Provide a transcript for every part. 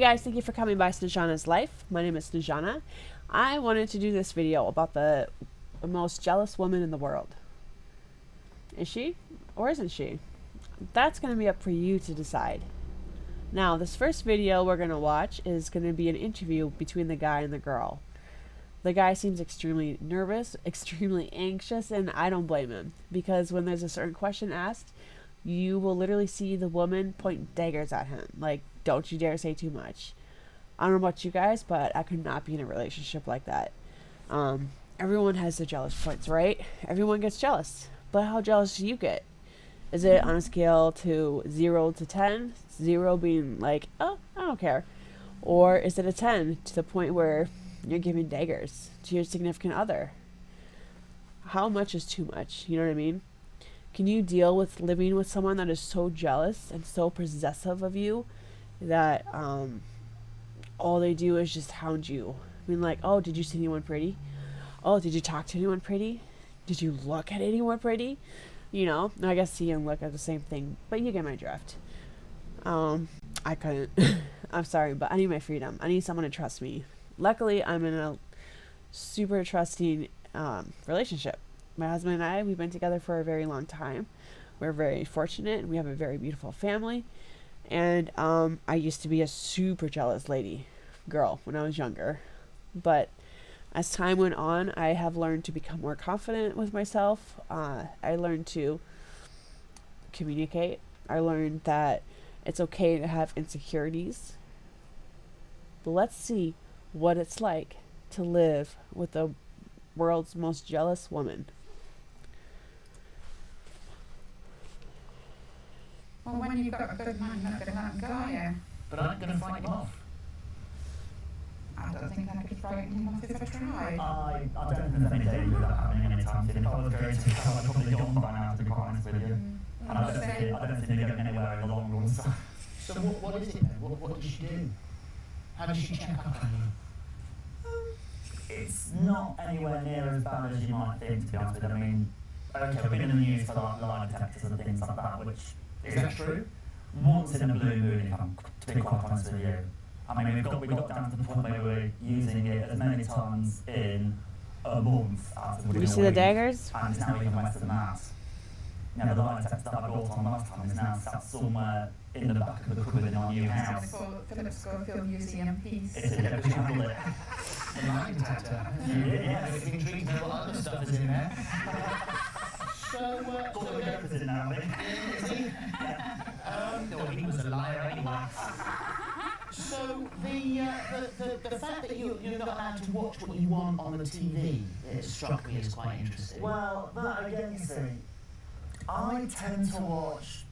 Hey guys, thank you for coming by Snejana's Life. My name is Snejana. I wanted to do this video about the most jealous woman in the world. Is she or isn't she? That's going to be up for you to decide. Now, this first video we're going to watch is going to be an interview between the guy and the girl. The guy seems extremely nervous, extremely anxious, and I don't blame him, because when there's a certain question asked, you will literally see the woman point daggers at him. Like, don't you dare say too much. I don't know about you guys, but I could not be in a relationship like that. Everyone has their jealous points, right? Everyone gets jealous. But how jealous do you get? Is it on a scale to 0 to 10? 0 being like, oh, I don't care. Or is it a 10 to the point where you're giving daggers to your significant other? How much is too much? You know what I mean? Can you deal with living with someone that is so jealous and so possessive of you that all they do is just hound you? I mean, like, oh, did you see anyone pretty? Oh, did you talk to anyone pretty? Did you look at anyone pretty? You know, I guess see and look at the same thing, but you get my drift. I couldn't. I'm sorry, but I need my freedom. I need someone to trust me. Luckily, I'm in a super trusting relationship. My husband and I, we've been together for a very long time. We're very fortunate, and we have a very beautiful family. And I used to be a super jealous girl when I was younger. But as time went on, I have learned to become more confident with myself. I learned to communicate. I learned that it's okay to have insecurities. But let's see what it's like to live with the world's most jealous woman. Well, when you've got a good man, you're not going to let him go, are you? But I'm going to fight him off. I don't think I could frighten him off if I tried. I don't think there's any danger of that happening anytime soon. If I was going to, I'd probably gone by now, to be quite honest with you. And I don't think they're going anywhere in the long run. So what is it then? What does she do? How does she check up on you? It's not anywhere near as bad as you might think, to be honest with you. I mean, okay, we've been in the news for like lie detectors and things like that, which is that true? Once in a blue moon, if I'm to be quite honest with you. I mean, we got down to the point where we were using it as many times in a month as You see the daggers? And it's now even less than that. You know, the lie detector that I brought on last time is now sat somewhere in the back of the cupboard in our new house. It's called Philip Schofield Museum Piece. It's a bit handle it. The lie detector? Yeah, it's intriguing to know what other stuff is in there. So, thought the gopher's in there, I think. Is he? No, he was a liar anyway. So, the fact that you're not allowed to watch what you want on the TV, it struck me as quite interesting. Well, that again, you see, I tend to watch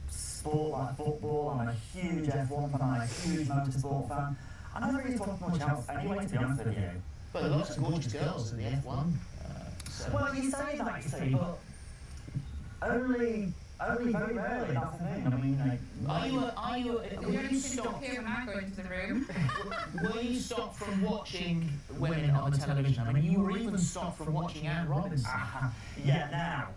sport like football. I'm a huge F1 fan, I'm a huge motorsport fan. I never really watch much else anyway, to be honest with you. But lots of gorgeous girls in the F1. Well, you say that, you see, but only very rarely, that's the thing. I mean, Will you stop here when I go into the room? Were you stopped from watching women on the television? I mean, you were even stopped from watching Anne Robinson. Yeah, now,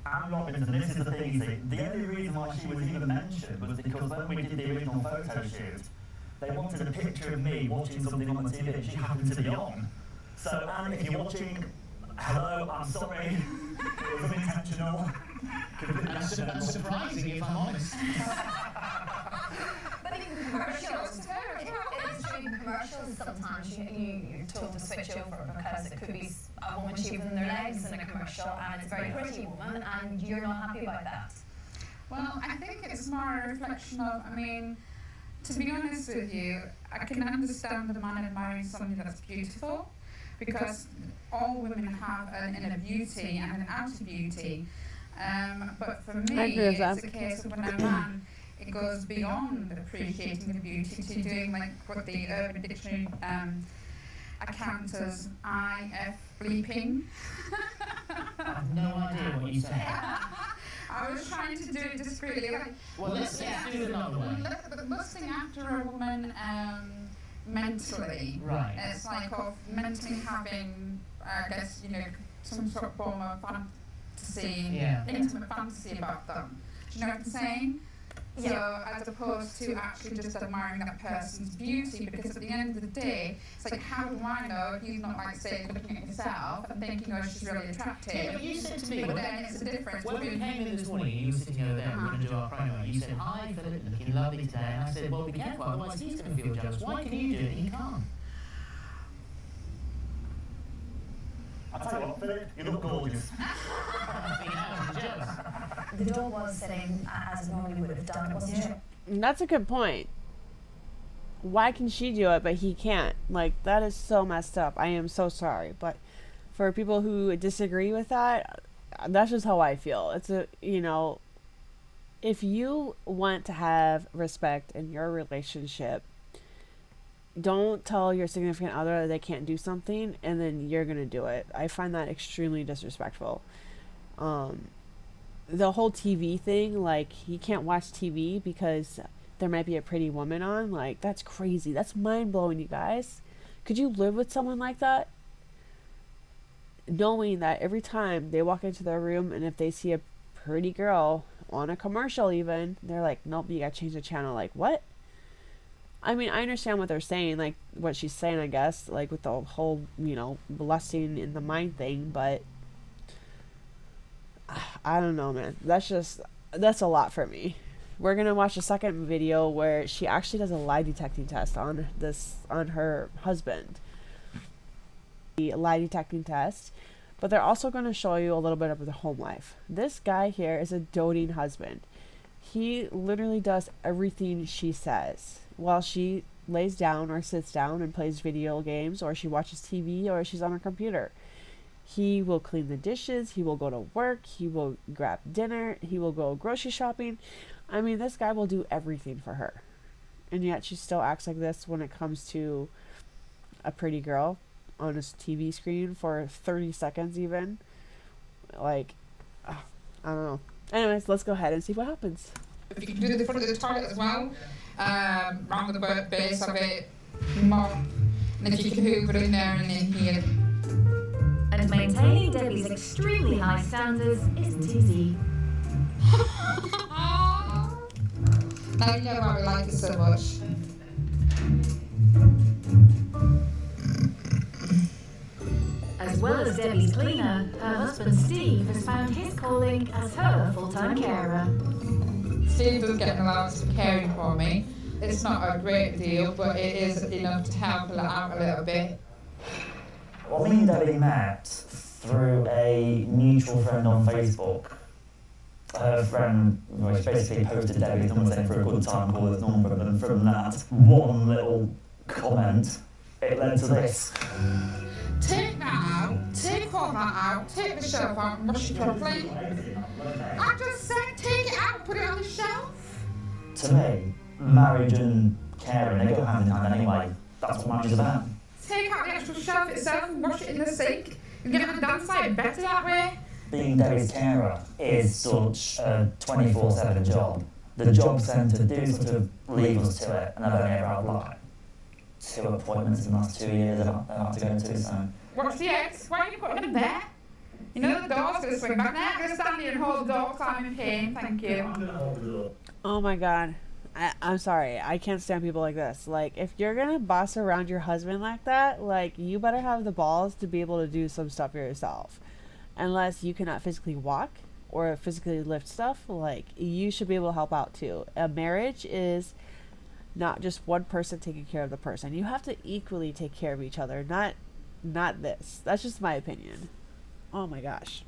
Anne Robinson, this is the thing, you see, the only reason why she was even mentioned was because when we did the original photo shoot, they wanted a picture of me watching something on the TV and she happened to be on. So, Anne, if you're watching, hello, I'm sorry, it was unintentional. And surprising, if I'm honest. But in commercials, it's true, in commercials sometimes you're told to switch over because it could be a woman shaving their legs in a commercial and it's a very pretty woman and you're not happy about that. Well, I think it's more a reflection of, I mean, to be honest with you, I can understand the man admiring something that's beautiful, because all women have an inner beauty and an outer beauty. But for me, it's a case of when a man, it goes beyond appreciating the beauty to doing like what the Urban Dictionary accounts as IF bleeping. I have no idea what you say. I was trying to do it discreetly. Well, let's do it another way. Lusting after a woman mentally. Right. It's like of mentally having, I guess, you know, some sort of form of fantasy, intimate fantasy about them. Do you know what I'm saying? So as opposed to actually just admiring that person's beauty, because at the end of the day, it's like, how do I know if you've not, like, say, looking at yourself and thinking, oh, she's really attractive? Yeah, but you said to me, But then it's a difference. when we came in this morning, you were sitting over there, we were going to do our promo, you said, hi Philip, looking lovely today, and I said, well, be careful, otherwise he's going to feel jealous. Why can you do it and he can't? I'll tell you what, Philip, you look gorgeous. The dog was sitting as it normally would have done, wasn't it? That's a good point. Why can she do it but he can't? Like, that is so messed up. I am so sorry, but for people who disagree with that, that's just how I feel. It's a, you know, if you want to have respect in your relationship, don't tell your significant other that they can't do something and then you're gonna do it. I find that extremely disrespectful. The whole TV thing, like, he can't watch TV because there might be a pretty woman on, like, that's crazy. That's mind-blowing, you guys. Could you live with someone like that? Knowing that every time they walk into their room and if they see a pretty girl on a commercial even, they're like, nope, you gotta change the channel. Like, what? I mean, I understand what they're saying, like, what she's saying, I guess, like, with the whole, you know, blessing in the mind thing, but I don't know, man. That's a lot for me. We're gonna watch a second video where she actually does a lie detecting test on her husband. The lie detecting test, but they're also gonna show you a little bit of the home life. This guy here is a doting husband. He literally does everything she says while she lays down or sits down and plays video games, or she watches TV, or she's on her computer. He will clean the dishes, he will go to work, he will grab dinner, he will go grocery shopping. I mean, this guy will do everything for her. And yet she still acts like this when it comes to a pretty girl on a TV screen for 30 seconds even. Like, I don't know. Anyways, let's go ahead and see what happens. If you can do the front of the toilet as well, round the base of it, mop, and if you can hoover in there and in here. And maintaining Debbie's extremely high standards isn't easy. Now you know why we like it so much. As well as Debbie's cleaner, her husband Steve has found his calling as her full-time carer. Steve does get an allowance for caring for me. It's not a great deal, but it is enough to help her out a little bit. Well, me and Debbie met through a mutual friend on Facebook. Her friend, well, she basically posted Debbie's number saying for a good time, call his number, and from that one little comment, it led to this. Take that out, take all that out, take the shelf out and wash it properly. I just said take it out and put it on the shelf. To me, marriage and caring, they go hand in hand anyway. That's what marriage is about. Take out the actual shelf itself and wash it in the sink. You're going to dance like better that way. Being Debbie's carer is such a 24/7 job. The job centre do sort of leave us to it, and I've only ever had like 2 appointments in the last 2 years I've had to go to, so. Watch the eggs. Why are you putting them there? You know the door's going to swing back now. I'm going to stand here and hold the door because I'm in pain. Thank you. I'm going to hold it up. Oh my god. I'm sorry. I can't stand people like this. Like, if you're gonna boss around your husband like that, like, you better have the balls to be able to do some stuff for yourself. Unless you cannot physically walk or physically lift stuff, like, you should be able to help out too. A marriage is not just one person taking care of the person. You have to equally take care of each other, not this. That's just my opinion. Oh my gosh.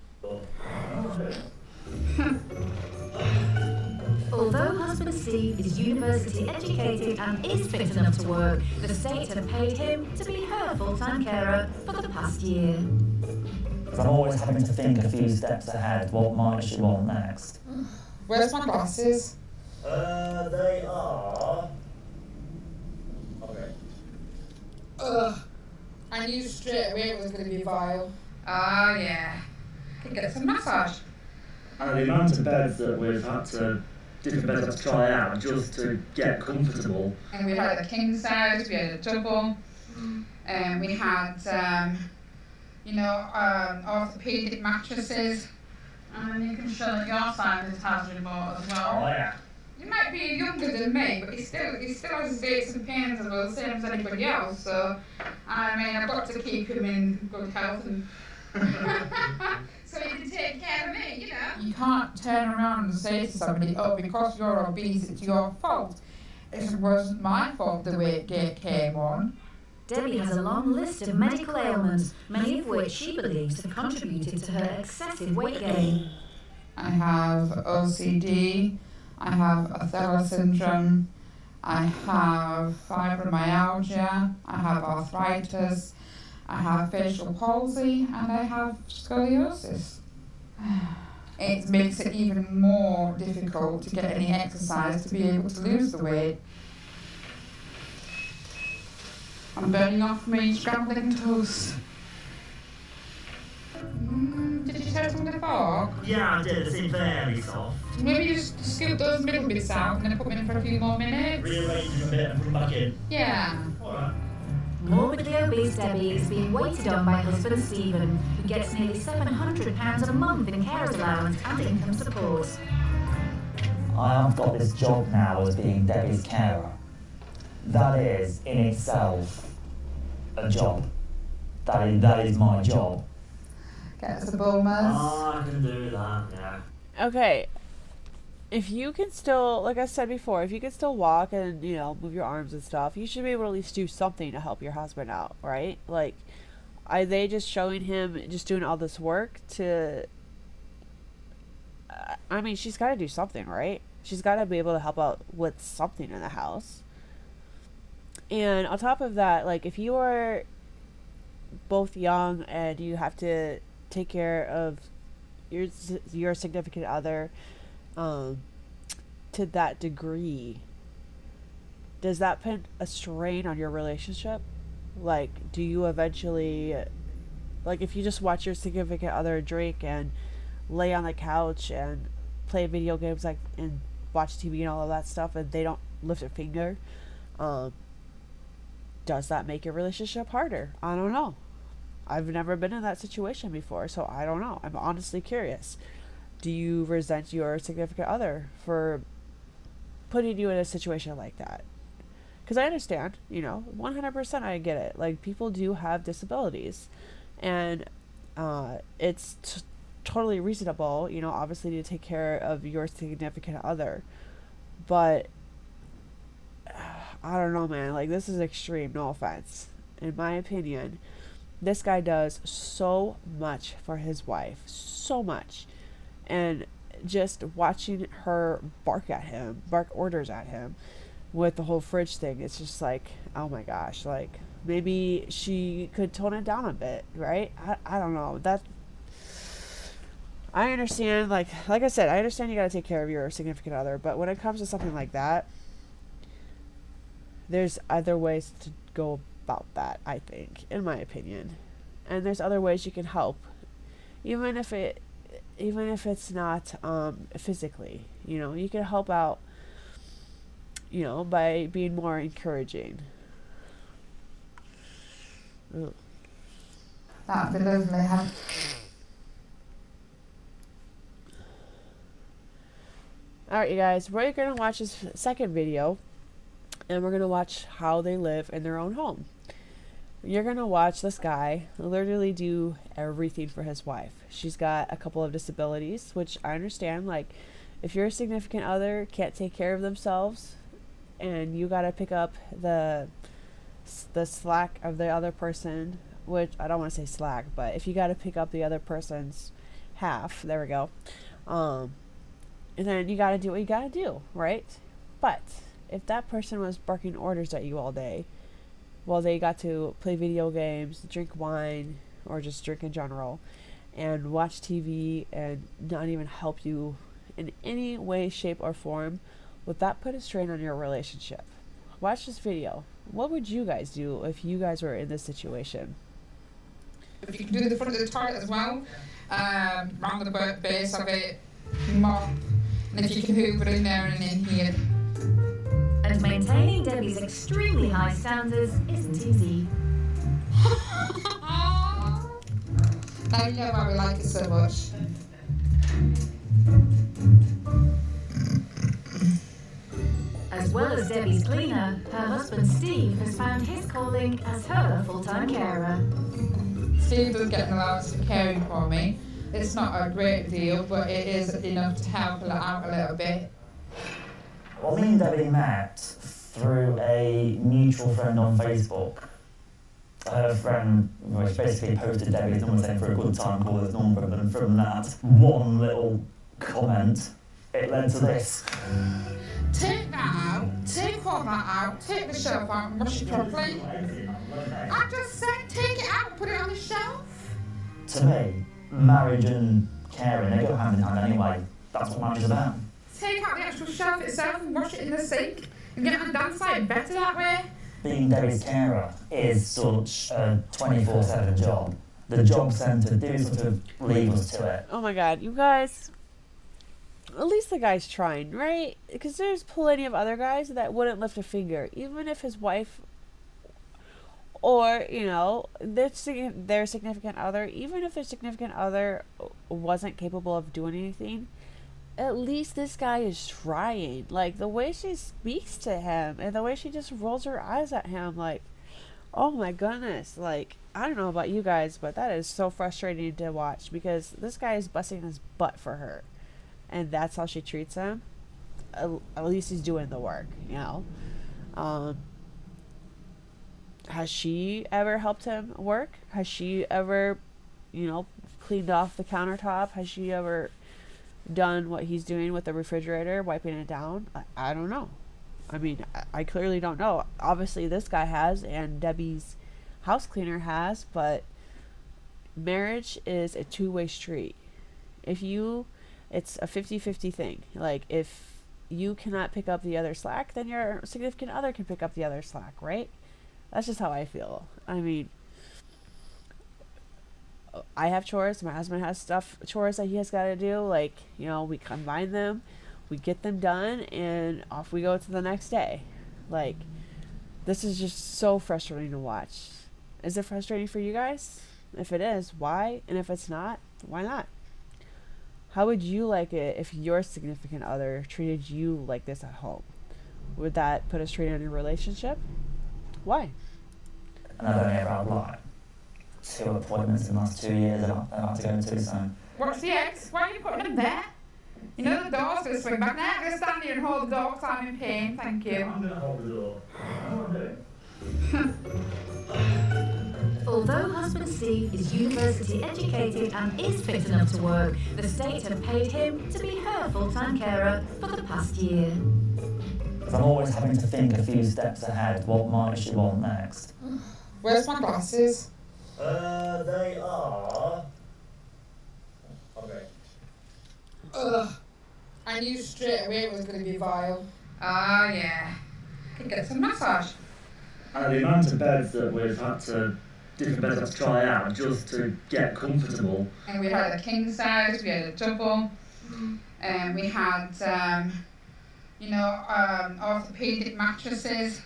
Although husband Steve is university educated and is fit enough to work, the state have paid him to be her full-time carer for the past year. Because I'm always having to think a few steps ahead, what might she want next? Where's my glasses? They are... Okay. Ugh. I knew straight away it was going to be vile. Oh yeah. Could get some massage. And the amount of beds that we've had to, different beds had to try out just to get comfortable. And we had a king size, we had a double, and we had, orthopedic mattresses. And then you can show that your side of this has remote as well. Oh yeah. He might be younger than me, but he still has his aches and pains as well, the same as anybody else. So, I mean, I've got to keep him in good health and. So he can take care of me, you know. You can't turn around and say to somebody, "Oh, because you're obese, it's your fault." It wasn't my fault the weight came on. Debbie has a long list of medical ailments, many of which she believes have contributed to her excessive weight gain. I have OCD, I have Othello syndrome, I have fibromyalgia, I have arthritis, I have facial palsy, and I have scoliosis. It makes it even more difficult to get any exercise to be able to lose the weight. I'm burning off my scrambling toast. Did you taste them with a fork? Yeah, I did. It seemed very soft. Maybe you just scoop those middle bits out and then put them in for a few more minutes? Rearrange them a bit and put them back in. Yeah. Alright. Morbidly obese Debbie is being waited on by husband Stephen, who gets nearly £700 a month in carers allowance and income support. I have got this job now as being Debbie's carer. That is, in itself, a job. That is my job. Get us a bonus. Oh, I can do that, yeah. Okay. If you can still, like I said before, if you can still walk and, you know, move your arms and stuff, you should be able to at least do something to help your husband out, right? Like, are they just showing him just doing all this work to... I mean, she's got to do something, right? She's got to be able to help out with something in the house. And on top of that, like, if you are both young and you have to take care of your significant other to that degree, does that put a strain on your relationship? Like, do you eventually, like, if you just watch your significant other drink and lay on the couch and play video games, like, and watch TV and all of that stuff, and they don't lift a finger, does that make your relationship harder? I don't know. I've never been in that situation before, so I don't know. I'm honestly curious. Do you resent your significant other for putting you in a situation like that? Because I understand, you know, 100% I get it. Like, people do have disabilities, and it's totally reasonable, you know, obviously to take care of your significant other. But I don't know, man. Like, this is extreme. No offense. In my opinion, this guy does so much for his wife. So much. And just watching her bark orders at him with the whole fridge thing, it's just like, oh my gosh. Like, maybe she could tone it down a bit, right? I don't know. I understand, like I said, I understand you gotta take care of your significant other, but when it comes to something like that, there's other ways to go about that, I think, in my opinion. And there's other ways you can help, even if it's not physically. You know, you can help out, you know, by being more encouraging. Ugh. That'd be lovely, huh? Alright, you guys, we're gonna watch this second video, and we're gonna watch how they live in their own home. You're gonna watch this guy literally do everything for his wife. She's got a couple of disabilities, which I understand. Like, if your significant other can't take care of themselves, and you gotta pick up the slack of the other person, which I don't want to say slack, but if you gotta pick up the other person's half, there we go. And then you gotta do what you gotta do, right? But if that person was barking orders at you all day, well, they got to play video games, drink wine, or just drink in general, and watch TV and not even help you in any way, shape, or form, would that put a strain on your relationship? Watch this video. What would you guys do if you guys were in this situation? If you can do the front of the toilet as well, round the base of it, mop, and if you can hoover in there and in here. And maintaining Debbie's extremely high standards isn't easy. Now you know why we like it so much. well as Debbie's cleaner, her husband Steve has found his calling as her full-time carer. Steve does get an allowance for caring for me. It's not a great deal, but it is enough to help her out a little bit. Well, me and Debbie met through a mutual friend on Facebook. Her friend basically posted Debbie's number saying for a good time, call this number, and from that one little comment, it led to this. Take that out, take all that out, take the shelf out and wash it properly. I just said take it out and put it on the shelf. To me, marriage and caring, they go hand in hand anyway. That's what marriage is about. Take out the actual shelf itself and wash it in the sink and get on the dance site better that way. Being Debbie's carer is such a 24/7 job. The job centre do sort of leave us to it. Oh my god, you guys. At least the guy's trying, right? Because there's plenty of other guys that wouldn't lift a finger, even if his wife or, you know, their significant other, even if their significant other wasn't capable of doing anything. At least this guy is trying. Like, the way she speaks to him and the way she just rolls her eyes at him, like, oh my goodness. Like, I don't know about you guys, but that is so frustrating to watch because this guy is busting his butt for her. And that's how she treats him. At least he's doing the work, you know. Has she ever helped him work? Has she ever, you know, cleaned off the countertop? Has she ever done what he's doing with the refrigerator, wiping it down? I don't know. I mean, I clearly don't know. Obviously this guy has, and Debbie's house cleaner has, but marriage is a two-way street. It's a 50-50 thing. Like, if you cannot pick up the other slack, then your significant other can pick up the other slack, right? That's just how I feel. I mean, I have chores. My husband has chores that he has got to do. Like, you know, we combine them, we get them done, and off we go to the next day. Like, this is just so frustrating to watch. Is it frustrating for you guys? If it is, why? And if it's not, why not? How would you like it if your significant other treated you like this at home? Would that put a strain on your relationship? Why? And I've only ever had like 2 appointments in the last 2 years I've had to go to, so. What's the X? Why are you putting them there? You know the door's going to swing back. Now I'm going to stand here and hold the door because I'm in pain. Thank you. I'm going to hold the door. What am I doing? Although husband Steve is university educated and is fit enough to work, the state have paid him to be her full-time carer for the past year. Because I'm always having to think a few steps ahead. What might she want next? Where's my glasses? They are. Okay. Ugh. I knew straight away it was going to be vile. Ah, yeah. Could get some massage. And the amount of beds that we've had to, different beds have to try out just to get comfortable. And we had a king size, we had a double, and we had, orthopedic mattresses.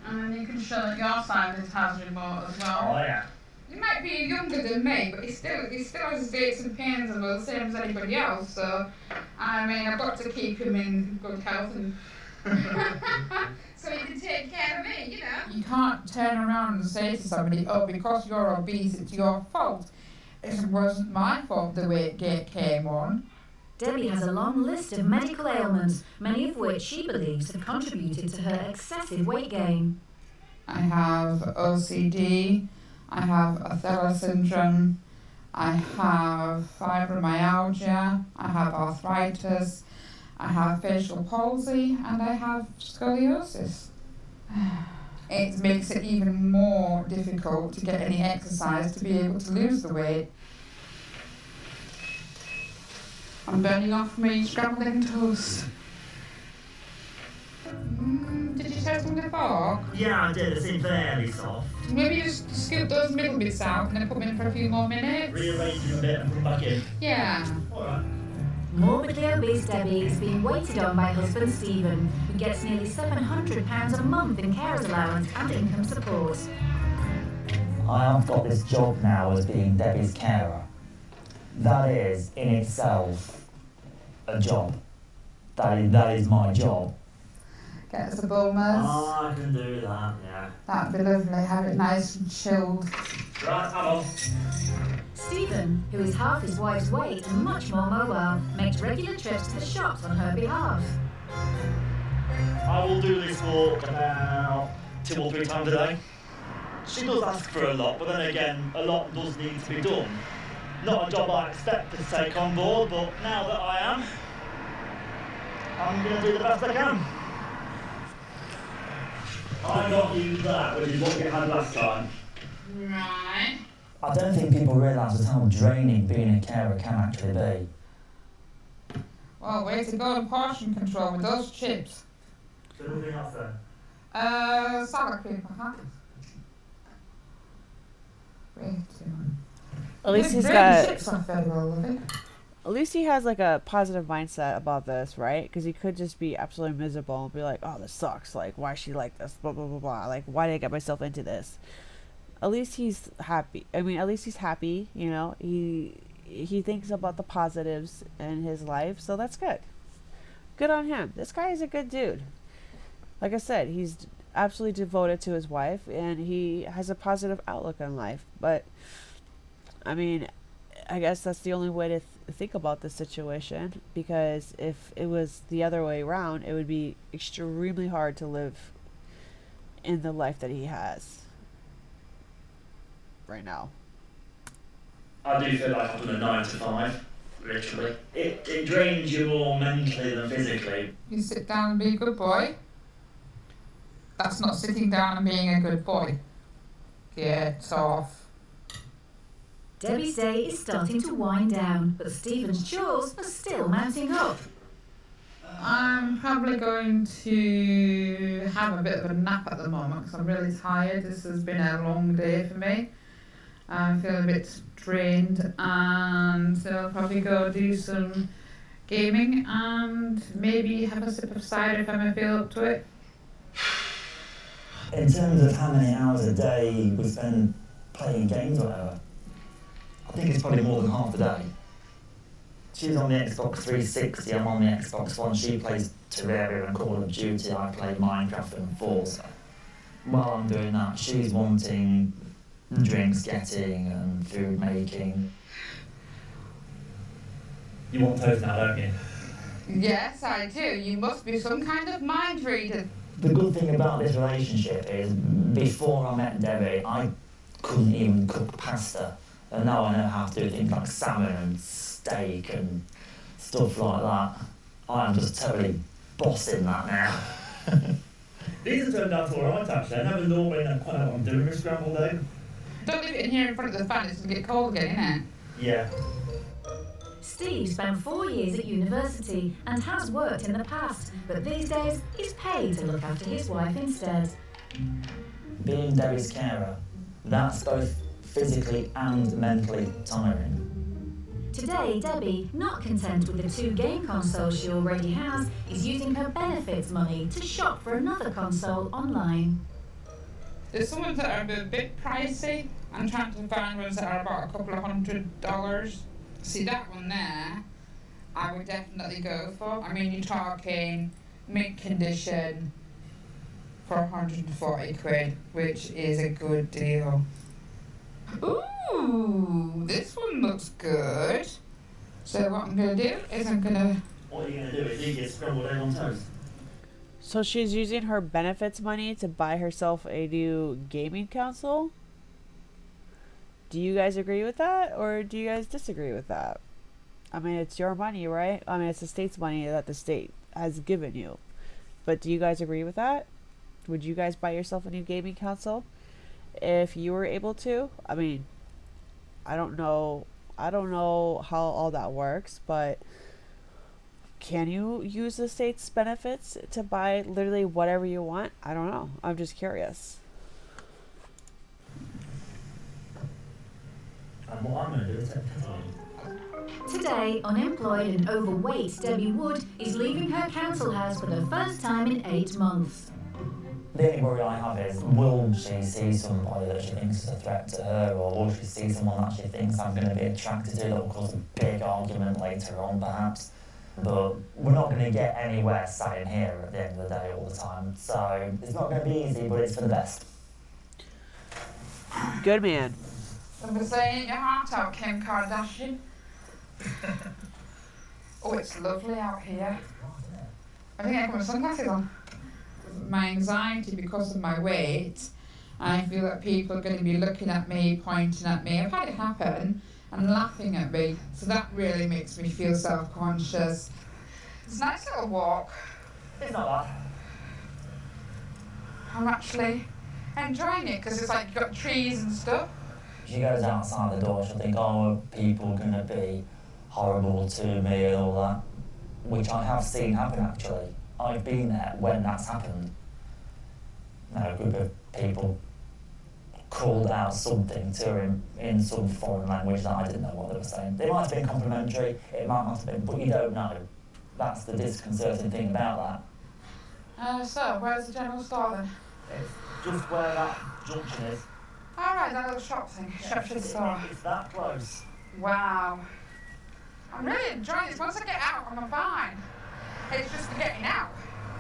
And you can show that your side has remote as well. Oh yeah. He might be younger than me, but he still has his aches and pains and the same as anybody else. So, I mean, I've got to keep him in good health and so he can take care of me, you know. You can't turn around and say to somebody, oh, because you're obese, it's your fault. It wasn't my fault the weight came on. Debbie has a long list of medical ailments, many of which she believes have contributed to her excessive weight gain. I have OCD, I have Othello syndrome, I have fibromyalgia, I have arthritis, I have facial palsy, and I have scoliosis. It makes it even more difficult to get any exercise to be able to lose the weight. I'm burning off my scrambled toast. Did you taste them with a fork? Yeah, I did. It seemed fairly soft. Maybe just scoop those middle bits out and then put them in for a few more minutes. Rearrange them a bit and put them back in. Yeah. Alright. Morbidly obese Debbie is being waited on by husband Stephen, who gets nearly £700 a month in carers allowance and income support. I have got this job now as being Debbie's carer. That is, in itself, a job. That is my job. Get us a Bulmers. Oh, I can do that, yeah. That'd be lovely, have it nice and chilled. Right, I'm off. Stephen, who is half his wife's weight and much more mobile, makes regular trips to the shops on her behalf. I will do this walk about 2 or 3 times a day. She does ask for a lot, but then again, a lot does need to be done. Not a job I expect to take on board, but now that I am, I'm going to do the best I can. I got you that, which is what you had last time. Right. I don't think people realise just how draining being a carer can actually be. Well, way to go on portion control with those chips. So nothing else then? Sour cream, perhaps. At least he's Bread got. and chips are federal, love it. At least he has like a positive mindset about this, right? Because he could just be absolutely miserable and be like, "Oh, this sucks. Like, why is she like this? Blah blah blah blah. Like, why did I get myself into this?" At least he's happy. I mean, at least he's happy. You know, he thinks about the positives in his life, so that's good. Good on him. This guy is a good dude. Like I said, he's absolutely devoted to his wife, and he has a positive outlook on life. But I mean, I guess that's the only way to think about this situation, because if it was the other way around, it would be extremely hard to live in the life that he has right now. I do feel like I'm doing a 9 to 5, literally. It drains you more mentally than physically. You sit down and be a good boy. That's not sitting down and being a good boy. Get off. Debbie's day is starting to wind down, but Stephen's chores are still mounting up. I'm probably going to have a bit of a nap at the moment because I'm really tired. This has been a long day for me. I feel a bit drained, and so I'll probably go do some gaming and maybe have a sip of cider if I feel up to it. In terms of how many hours a day we spend playing games or whatever, I think it's probably more than half a day. She's on the Xbox 360, I'm on the Xbox One. She plays Terraria and Call of Duty, I play Minecraft and Forza. While I'm doing that, she's wanting drinks getting and food making. You want toast now, don't you? Yes, I do. You must be some kind of mind reader. The good thing about this relationship is, before I met Debbie, I couldn't even cook pasta. And now I know how to do things like salmon and steak and stuff like that. I am just totally bossing that now. These have turned out alright actually. I never normally know quite what I'm doing with scrambled egg. Don't leave it in here in front of the fan, it's going to get cold again, isn't it? Yeah. Steve spent 4 years at university and has worked in the past, but these days he's paid to look after his wife instead. Being Debbie's carer, that's both physically and mentally tiring. Today, Debbie, not content with the 2 game consoles she already has, is using her benefits money to shop for another console online. There's some ones that are a bit pricey. I'm trying to find ones that are about a couple of $100. See, that one there, I would definitely go for. I mean, you're talking mint condition for 140 quid, which is a good deal. Ooh, this one looks good. So what I'm going to do is I'm going to... What are you going to do? Is eat your scrambled egg on toast? So she's using her benefits money to buy herself a new gaming console? Do you guys agree with that, or do you guys disagree with that? I mean, it's your money, right? I mean, it's the state's money that the state has given you. But do you guys agree with that? Would you guys buy yourself a new gaming console if you were able to? I mean, I don't know how all that works, but can you use the state's benefits to buy literally whatever you want? I don't know. I'm just curious. And what I'm going to do is take time. Today, unemployed and overweight Debbie Wood is leaving her council house for the first time in 8 months. The only worry I have is, will she see somebody that she thinks is a threat to her, or will she see someone that she thinks I'm going to be attracted to that will cause a big argument later on, perhaps? But we're not going to get anywhere sat in here at the end of the day all the time. So it's not going to be easy, but it's for the best. Good man. Somebody saying your heart out, Kim Kardashian. Oh, it's lovely out here. I think I put my sunglasses on. My anxiety because of my weight, I feel that people are going to be looking at me, pointing at me. I've had it happen and laughing at me, so that really makes me feel self-conscious. It's a nice little walk. It's not bad. I'm actually enjoying it because it's like you've got trees and stuff. She goes outside the door, she'll think, oh, are people going to be horrible to me and all that, which I have seen happen actually. I've been there when that's happened. A group of people called out something to her in some foreign language that I didn't know what they were saying. They might have been complimentary, it might not have been, but you don't know. That's the disconcerting thing about that. So, where's the general store then? It's just where that junction is. Alright, that little shop thing, shop store. It's that close. Wow. I'm really enjoying this. Once I get out, I'm fine. It's just the getting out.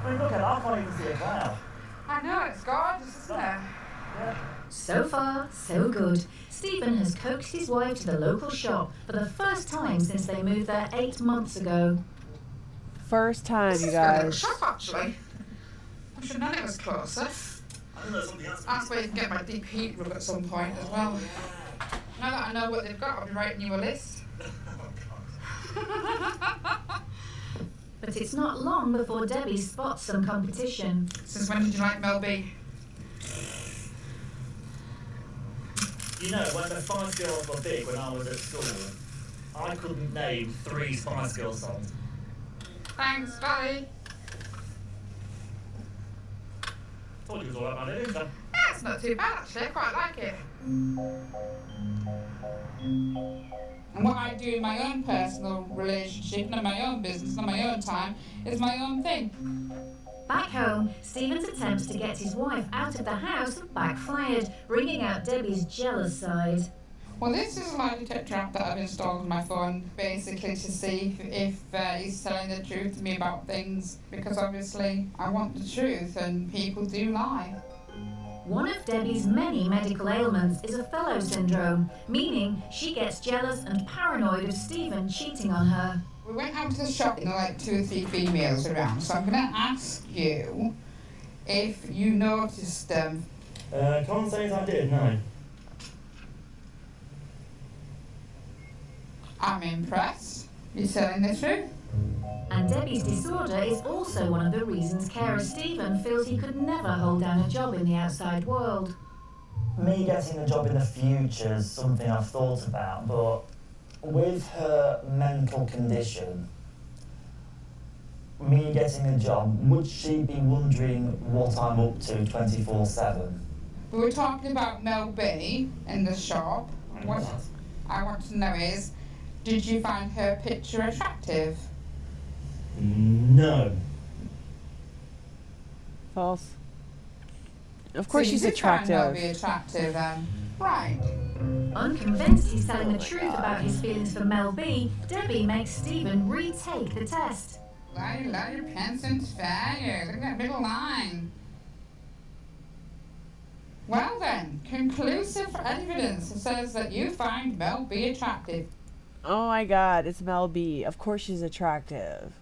I mean, look at that, I can't even see a cloud. I know, it's gorgeous, isn't it? Yeah. So far, so good. Stephen has coaxed his wife to the local shop for the first time since they moved there 8 months ago. First time, This you is a good little guys. shop, actually. I should have known it was closer. I think there's something else. That's where you can get my deep heat rub at some point as well. Now that I know what they've got, I'll be writing you a list. But it's not long before Debbie spots some competition. Since when did you like Mel B? You know, when the Spice Girls were big when I was at school, I couldn't name 3 Spice Girls songs. Thanks, Valley. Told you it was all about it, didn't I? Yeah, it's not too bad actually, I quite like it. And what I do in my own personal relationship, and in my own business, and on my own time, is my own thing. Back home, Stephen's attempts to get his wife out of the house have backfired, bringing out Debbie's jealous side. Well, this is a lie detector app that I've installed on my phone, basically to see if he's telling the truth to me about things, because obviously I want the truth, and people do lie. One of Debbie's many medical ailments is Othello syndrome, meaning she gets jealous and paranoid of Stephen cheating on her. We went out to the shop and there were like 2 or 3 females around, so I'm going to ask you if you noticed them. Can't say as I did, no. I'm impressed. You're telling the truth. And Debbie's disorder is also one of the reasons carer Stephen feels he could never hold down a job in the outside world. Me getting a job in the future is something I've thought about, but with her mental condition, me getting a job, would she be wondering what I'm up to 24/7? We were talking about Mel B in the shop. What I want to know is, did you find her picture attractive? No. False. Of course So she's you did find Mel attractive. B attractive then. Right. Unconvinced he's telling Oh the my truth God. about his feelings for Mel B, Debbie makes Stephen retake the test. Light your pants and fire. Look at that middle line. Well then, conclusive evidence says that you find Mel B attractive. Oh my god, it's Mel B. Of course she's attractive.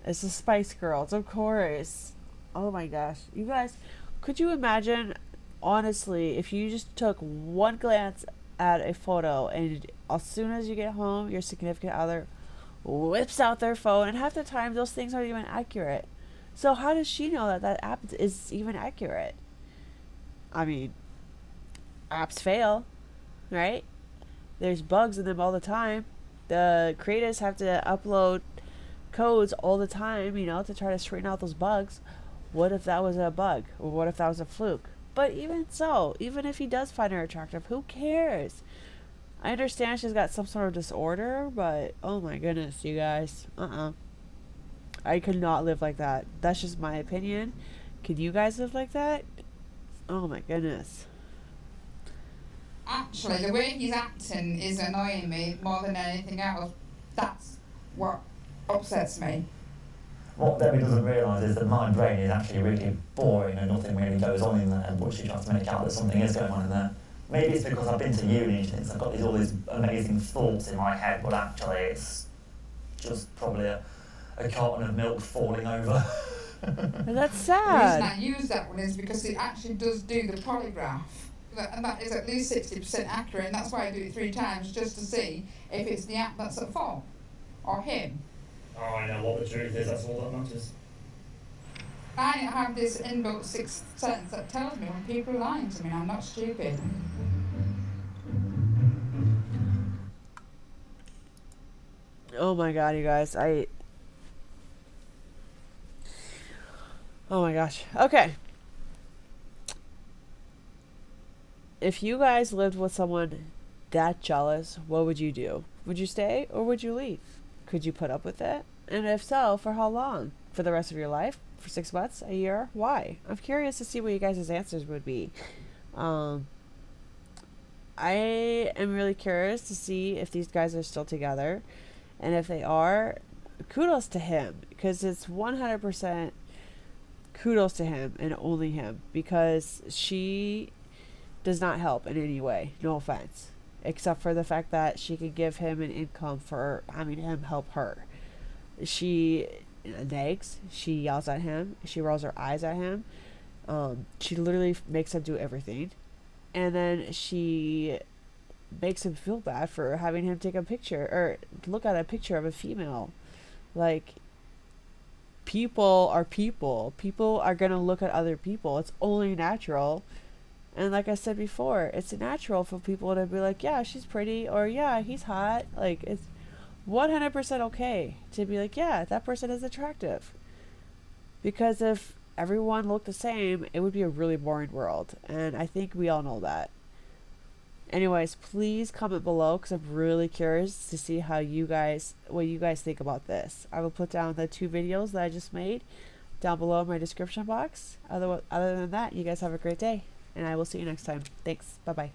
It's the Spice Girls, of course. Oh my gosh. You guys, could you imagine, honestly, if you just took one glance at a photo and as soon as you get home, your significant other whips out their phone, and half the time those things aren't even accurate. So how does she know that that app is even accurate? I mean, apps fail, right? There's bugs in them all the time. The creators have to upload codes all the time, you know, to try to straighten out those bugs. What if that was a bug? Or what if that was a fluke? But even so, even if he does find her attractive, who cares? I understand she's got some sort of disorder, but oh my goodness, you guys. I could not live like that. That's just my opinion. Can you guys live like that? Oh my goodness. Actually, the way he's acting is annoying me more than anything else. That's what upsets me. What Debbie doesn't realise is that my brain is actually really boring and nothing really goes on in there, but she tries to make out that something is going on in there. Maybe it's because I've been to uni and she thinks I've got all these amazing thoughts in my head, but actually it's just probably a carton of milk falling over. And that's The reason sad. I use that one is because it actually does do the polygraph. And that is at least 60% accurate, and that's why I do it 3 times, just to see if it's the app that's at fault, or him. Oh, I know what the truth is, that's all that matters. I have this inbuilt sixth sense that tells me when people are lying to me. I'm not stupid. Oh my god, you guys. Oh my gosh. Okay. If you guys lived with someone that jealous, what would you do? Would you stay or would you leave? Could you put up with it? And if so, for how long? For the rest of your life? For 6 months? A year? Why? I'm curious to see what you guys' answers would be. I am really curious to see if these guys are still together. And if they are, kudos to him. Because it's 100% kudos to him and only him. Because she does not help in any way. No offense. Except for the fact that she could give him an income for having him help her. She nags. She yells at him. She rolls her eyes at him. She literally makes him do everything. And then she makes him feel bad for having him take a picture or look at a picture of a female. Like, people are people. People are going to look at other people. It's only natural. And like I said before, it's natural for people to be like, yeah, she's pretty, or yeah, he's hot. Like, it's 100% okay to be like, yeah, that person is attractive. Because if everyone looked the same, it would be a really boring world. And I think we all know that. Anyways, please comment below because I'm really curious to see what you guys think about this. I will put down the 2 videos that I just made down below in my description box. Other than that, you guys have a great day. And I will see you next time. Thanks. Bye-bye.